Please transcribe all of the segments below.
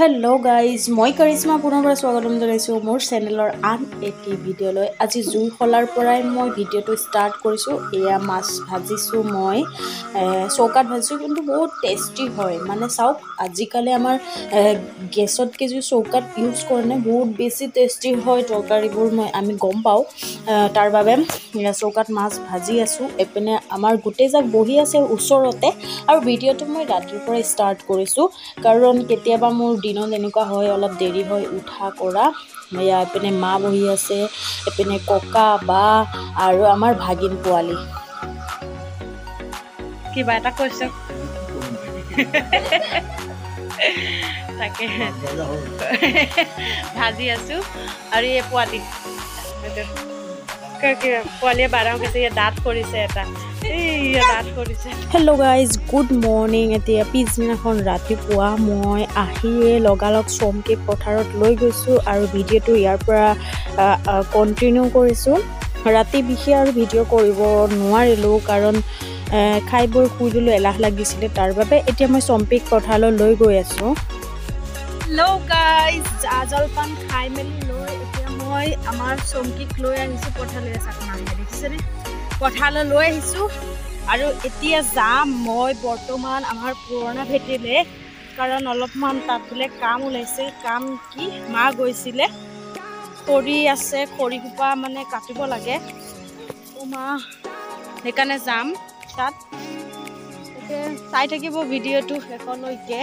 Hello' guys, মই কৰিশ্মা পুনৰ পৰা স্বাগতম জনাইছোঁ মোৰ চেনেলৰ আন এটি ভিডিঅ'লৈ। আজি জুই শলাৰ পৰাই মই ভিডিঅ'টো ষ্টাৰ্ট কৰিছোঁ। এয়া মাছ ভাজিছোঁ, মই চৌকাত ভাজিছোঁ, কিন্তু বহুত টেষ্টি হয়। মানে চাওক, আজিকালি আমাৰ গেছতকৈ যি চৌকাত ইউজ কৰে নে বহুত বেছি টেষ্টি হয় তৰকাৰীবোৰ, আমি গম পাওঁ। তাৰ বাবে চৌকাত মাছ ভাজি আছোঁ। এইপিনে আমাৰ গোটেইজাক বহি আছে ওচৰতে, আৰু ভিডিঅ'টো মই ৰাতিৰ পৰা ষ্টাৰ্ট কৰিছোঁ, কাৰণ কেতিয়াবা মোৰ দিনত এনেকুৱা হয়, অলপ দেৰি হয় উঠা কৰা। এয়া এইপিনে মা বহি আছে, এইপিনে ককা, বা আৰু আমাৰ ভাগিন পোৱালি। কিবা এটা কৈছে তাকে ভাজি আছো। আৰু এই পোৱালি পোৱালীয়ে বাৰাও গৈছে, দাঁত কৰিছে এটা, দাঁত কৰিছে। Hello' guys, good morning. এতিয়া পিছদিনাখন ৰাতিপুৱা মই আহিয়ে লগালগ চমকিক পথাৰত লৈ গৈছোঁ, আৰু ভিডিঅ'টো ইয়াৰ পৰা কণ্টিনিউ কৰিছোঁ। ৰাতি বিশেষ আৰু ভিডিঅ' কৰিব নোৱাৰিলোঁ, কাৰণ খাই বৈ শুই দিলোঁ, এলাহ লাগিছিলে। তাৰ বাবে এতিয়া মই চম্পিক পথাৰলৈ লৈ গৈ আছোঁ। হেল্ল' গাইজ, জলপান খাই মেলি লৈ এতিয়া মই আমাৰ চম্পিক লৈ আহিছোঁ পথাৰলৈ। দেখিছেনে, পথাৰলৈ লৈ আহিছোঁ। আৰু এতিয়া যাম মই বৰ্তমান আমাৰ পুৰণা ভেটিলে, কাৰণ অলপমান তাত বোলে কাম ওলাইছে। কাম কি, মা গৈছিলে, খৰি আছে, খৰিসোপা মানে কাটিব লাগে, মা সেইকাৰণে যাম তাত। তাকে চাই থাকিব ভিডিঅ'টো শেষলৈকে।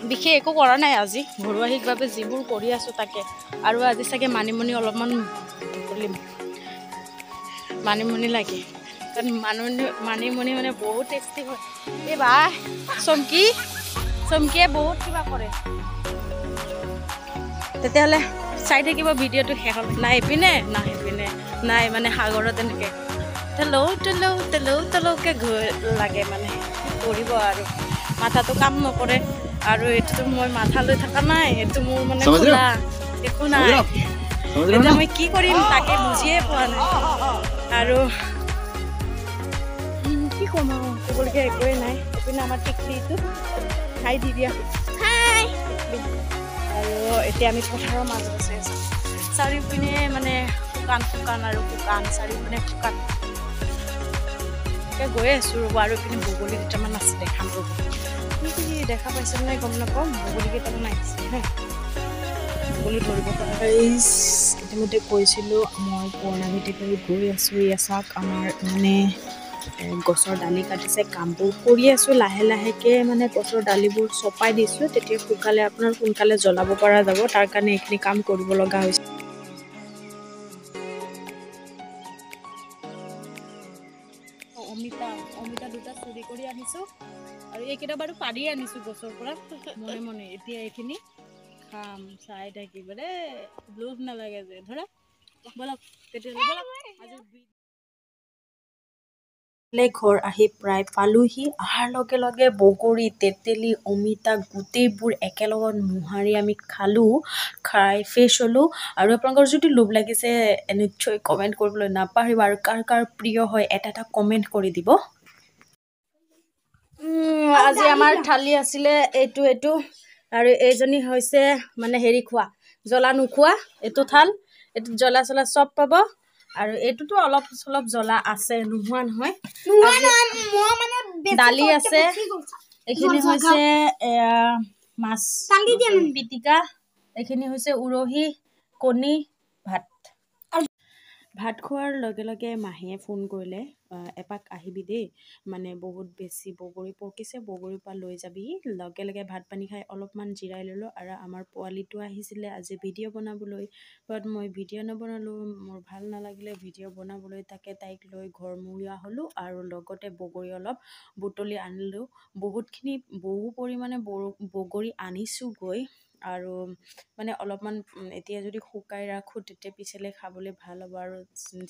বিশেষ একো কৰা নাই আজি, ঘৰুৱাহিকভাৱে যিবোৰ কৰি আছোঁ তাকে। আৰু আজি চাগে মানিমুনি অলপমান বুটলিম, মানিমুনি লাগে, কাৰণ মানিমুনি মানে বহুত টেষ্টি হয়। এই বা চমকিয়ে বহুত কিবা কৰে। তেতিয়াহ'লে চাই থাকিব ভিডিঅ'টো শেষলৈ। নাই এইপিনে নাই মানে সাগৰত এনেকৈ তলৌকে লাগে, মানে কৰিব আৰু মাথাটো কাম নকৰে। আৰু এইটোতো মই মাথা লৈ থকা নাই, এইটো মোৰ মানে খোলা, একো নাই। এতিয়া মই কি কৰিম তাকে বুজিয়ে পোৱা নাই, আৰু কি ক'ম আৰু ক'বলগীয়া একোৱেই নাই। এইপিনে আমাৰ টিকলিটো খাই দি দিয়া, আৰু এতিয়া আমি পথাৰৰ মাজত আছোঁ। চাৰিওপিনে মানে শুকান আৰু শুকান, চাৰিওপিনে শুকান। গৈয়ে আছোঁ ৰ'ব। আৰু এইপিনে বগলী দুটামান আছে, দেখাম ৰ'ব। কি দেখা পাইছে নাই গম নাপাওঁ, বগলী কেইটামান আহিছে হে, বগলী ধৰিব পৰা। ইতিমধ্যে কৈছিলোঁ মই পুৰণা ভেটিলৈ গৈ আছোঁ। এয়া চাওক, আমাৰ মানে গছৰ ডালি কাটিছে, কামবোৰ কৰি আছোঁ লাহে লাহেকৈ। মানে গছৰ ডালিবোৰ চপাই দিছোঁ, তেতিয়া শুকালে আপোনাৰ সোনকালে জ্বলাব পৰা যাব। তাৰ কাৰণে এইখিনি কাম কৰিব লগা হৈছে। অমিতা দুটা চুৰি কৰি আনিছোঁ, আৰু এইকেইটা বাৰু পাৰি আনিছোঁ গছৰ পৰা মনে। এতিয়া এইখিনি খাম, চাই থাকিব দেই, লোভ নালাগে যে, ধৰা বলক তেতিয়াহ'লে। ঘৰ আহি প্ৰায় পালোহি। অহাৰ লগে লগে বগৰী, তেতেলী, অমিতা গোটেইবোৰ একেলগত মোহাৰি আমি খালোঁ। খাই ফ্ৰেছ হ'লোঁ। আৰু আপোনালোকৰ যদি লোভ লাগিছে নিশ্চয় কমেণ্ট কৰিবলৈ নাপাহৰিব, আৰু কাৰ কাৰ প্ৰিয় হয় এটা কমেণ্ট কৰি দিব। আজি আমাৰ থালি আছিলে এইটো, আৰু এইজনী হৈছে মানে হেৰি খোৱা, জ্বলা নোখোৱা। এইটো থাল, এইটোত জ্বলা চলা চব পাব। আৰু এইটোতো অলপ চলপ জ্বলা আছে, নোহোৱা নহয়। দালি আছে, এইখিনি হৈছে মাছ পিটিকা, এইখিনি হৈছে উৰহি, কণী, ভাত খোৱাৰ লগে লগে মাহীয়ে ফোন কৰিলে, এপাক আহিবি দেই, মানে বহুত বেছি বগৰী পকিছে, বগৰীৰ পৰা লৈ যাবি। লগে লগে ভাত পানী খাই অলপমান জিৰাই ল'লোঁ। আৰু আমাৰ পোৱালিটো আহিছিলে আজি ভিডিঅ' বনাবলৈ, বাট মই ভিডিঅ' নবনালোঁ, মোৰ ভাল নালাগিলে ভিডিঅ' বনাবলৈ। তাইক লৈ ঘৰমূৰীয়া হ'লোঁ, আৰু লগতে বগৰী অলপ বুটলি আনিলোঁ। বহু পৰিমাণে বগৰী আনিছোঁগৈ, আৰু মানে অলপমান এতিয়া যদি শুকাই ৰাখোঁ তেতিয়া পিছলৈ খাবলৈ ভাল হ'ব। আৰু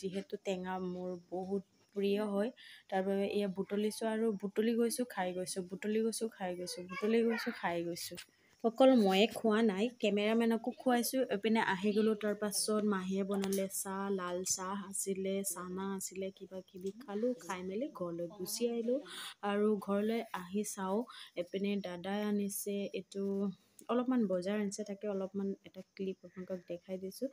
যিহেতু টেঙা মোৰ বহুত প্ৰিয় হয়, তাৰ বাবে এয়া বুটলিছোঁ, আৰু বুটলি গৈছোঁ খাই গৈছোঁ। অকল ময়ে খোৱা নাই, কেমেৰামেনকো খুৱাইছোঁ। এইপিনে আহি গ'লোঁ। তাৰপাছত মাহীয়ে বনালে চাহ, লাল চাহ আছিলে, চানা আছিলে, কিবা কিবি খালোঁ। খাই মেলি ঘৰলৈ গুচি আহিলোঁ। আৰু ঘৰলৈ আহি চাওঁ, এইপিনে দাদাই আনিছে এইটো অলপমান বজাৰ আনিছে তাকে অলপমান এটা ক্লিপ আপোনালোকক দেখাই দিছোঁ